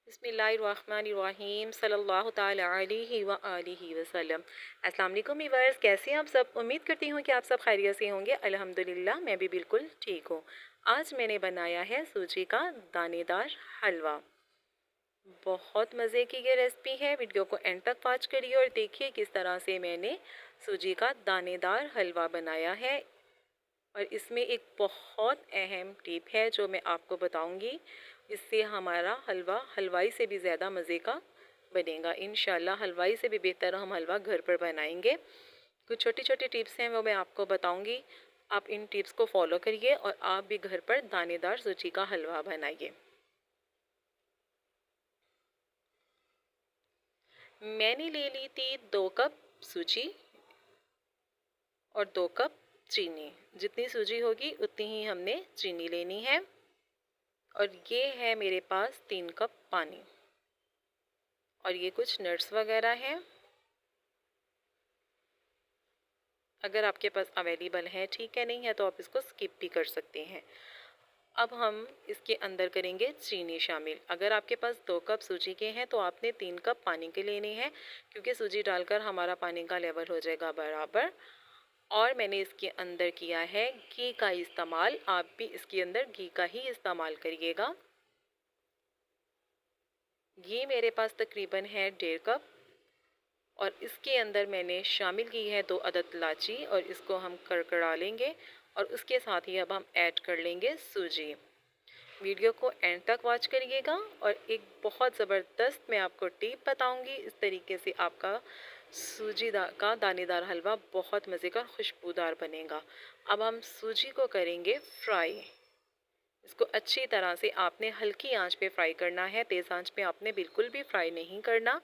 बिस्मिल्लाहिर्रहमानिर्रहीम सल्लल्लाहु ताला अलैहि व आलिहि वसल्लम। अस्सलाम वालेकुम व्यूअर्स, कैसे हैं आप सब। उम्मीद करती हूँ कि आप सब खैरियत से होंगे। अल्हम्दुलिल्लाह मैं भी बिल्कुल ठीक हूँ। आज मैंने बनाया है सूजी का दानेदार हलवा। बहुत मज़े की ये रेसिपी है। वीडियो को एंड तक वॉच करिए और देखिए किस तरह से मैंने सूजी का दानेदार हलवा बनाया है। और इसमें एक बहुत अहम टिप है जो मैं आपको बताऊंगी। इससे हमारा हलवा हलवाई से भी ज़्यादा मज़े का बनेगा। इंशाल्लाह हलवाई से भी बेहतर हम हलवा घर पर बनाएंगे। कुछ छोटी छोटी टिप्स हैं वो मैं आपको बताऊंगी। आप इन टिप्स को फॉलो करिए और आप भी घर पर दानेदार सूजी का हलवा बनाइए। मैंने ले ली थी 2 कप सूजी और 2 कप चीनी। जितनी सूजी होगी उतनी ही हमने चीनी लेनी है। और ये है मेरे पास 3 कप पानी। और ये कुछ नट्स वगैरह हैं। अगर आपके पास अवेलेबल है ठीक है, नहीं है तो आप इसको स्किप भी कर सकते हैं। अब हम इसके अंदर करेंगे चीनी शामिल। अगर आपके पास 2 कप सूजी के हैं तो आपने 3 कप पानी के लेने हैं, क्योंकि सूजी डालकर हमारा पानी का लेवल हो जाएगा बराबर। और मैंने इसके अंदर किया है घी का इस्तेमाल। आप भी इसके अंदर घी का ही इस्तेमाल करिएगा। घी मेरे पास तकरीबन है 1.5 कप। और इसके अंदर मैंने शामिल की है 2 अदद इलायची और इसको हम कड़कड़ा लेंगे। और उसके साथ ही अब हम ऐड कर लेंगे सूजी। वीडियो को एंड तक वॉच करिएगा। और एक बहुत ज़बरदस्त मैं आपको टिप बताऊंगी। इस तरीके से आपका का दानेदार हलवा बहुत मज़े का खुशबूदार बनेगा। अब हम सूजी को करेंगे फ्राई। इसको अच्छी तरह से आपने हल्की आंच पे फ्राई करना है। तेज़ आंच पे आपने बिल्कुल भी फ्राई नहीं करना,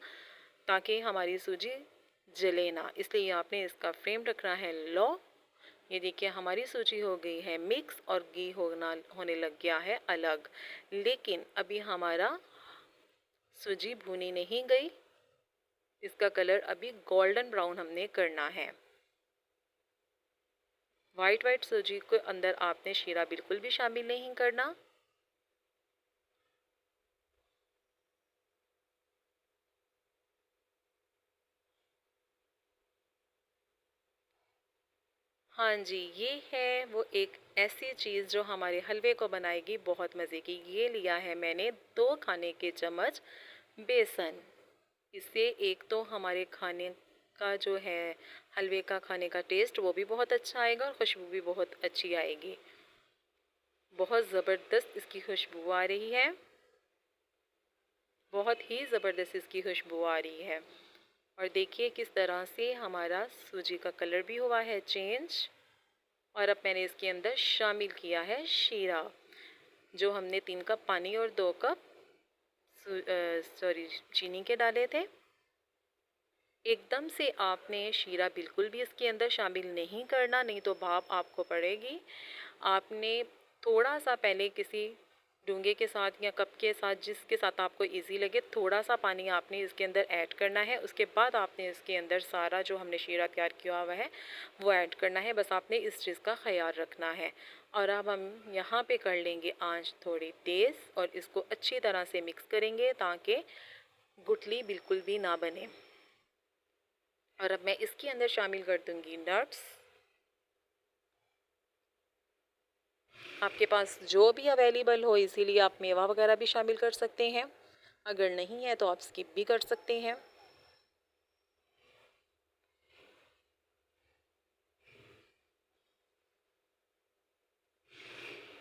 ताकि हमारी सूजी जले ना। इसलिए आपने इसका फ्लेम रखना है लो। ये देखिए हमारी सूजी हो गई है मिक्स और घी होने लग गया है अलग। लेकिन अभी हमारा सूजी भुनी नहीं गई। इसका कलर अभी गोल्डन ब्राउन हमने करना है। वाइट वाइट सूजी के अंदर आपने शीरा बिल्कुल भी शामिल नहीं करना। हाँ जी, ये है वो एक ऐसी चीज़ जो हमारे हलवे को बनाएगी बहुत मज़े की। ये लिया है मैंने 2 खाने के चम्मच बेसन। इससे एक तो हमारे खाने का जो है हलवे का खाने का टेस्ट वो भी बहुत अच्छा आएगा और खुशबू भी बहुत अच्छी आएगी। बहुत ज़बरदस्त इसकी खुशबू आ रही है। बहुत ही ज़बरदस्त इसकी खुशबू आ रही है। और देखिए किस तरह से हमारा सूजी का कलर भी हुआ है चेंज। और अब मैंने इसके अंदर शामिल किया है शीरा, जो हमने 3 कप पानी और 2 कप चीनी के डाले थे। एकदम से आपने शीरा बिल्कुल भी इसके अंदर शामिल नहीं करना, नहीं तो भाप आपको पड़ेगी। आपने थोड़ा सा पहले किसी डूंगे के साथ या कप के साथ, जिसके साथ आपको इजी लगे, थोड़ा सा पानी आपने इसके अंदर ऐड करना है। उसके बाद आपने इसके अंदर सारा जो हमने शीरा तैयार किया हुआ है वो ऐड करना है। बस आपने इस चीज़ का ख्याल रखना है। और अब हम यहाँ पे कर लेंगे आंच थोड़ी तेज़ और इसको अच्छी तरह से मिक्स करेंगे ताकि गुठली बिल्कुल भी ना बने। और अब मैं इसके अंदर शामिल कर दूंगी नट्स। आपके पास जो भी अवेलेबल हो, इसीलिए आप मेवा वगैरह भी शामिल कर सकते हैं। अगर नहीं है तो आप स्किप भी कर सकते हैं।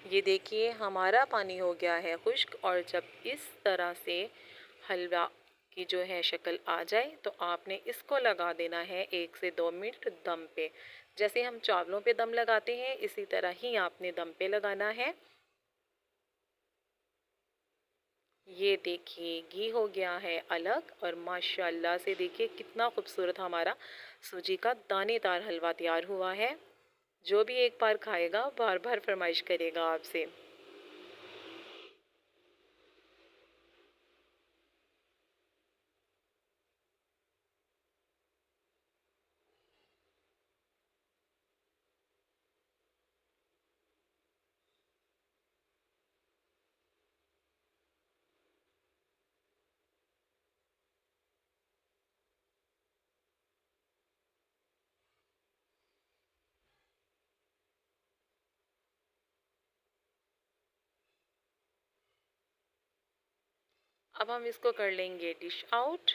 ये देखिए हमारा पानी हो गया है खुश्क। और जब इस तरह से हलवा की जो है शक्ल आ जाए तो आपने इसको लगा देना है 1 से 2 मिनट दम पे। जैसे हम चावलों पे दम लगाते हैं इसी तरह ही आपने दम पे लगाना है। ये देखिए घी हो गया है अलग और माशाल्लाह से देखिए कितना खूबसूरत हमारा सूजी का दानेदार हलवा तैयार हुआ है। जो भी एक बार खाएगा बार बार फरमाइश करेगा आपसे। अब हम इसको कर लेंगे डिश आउट।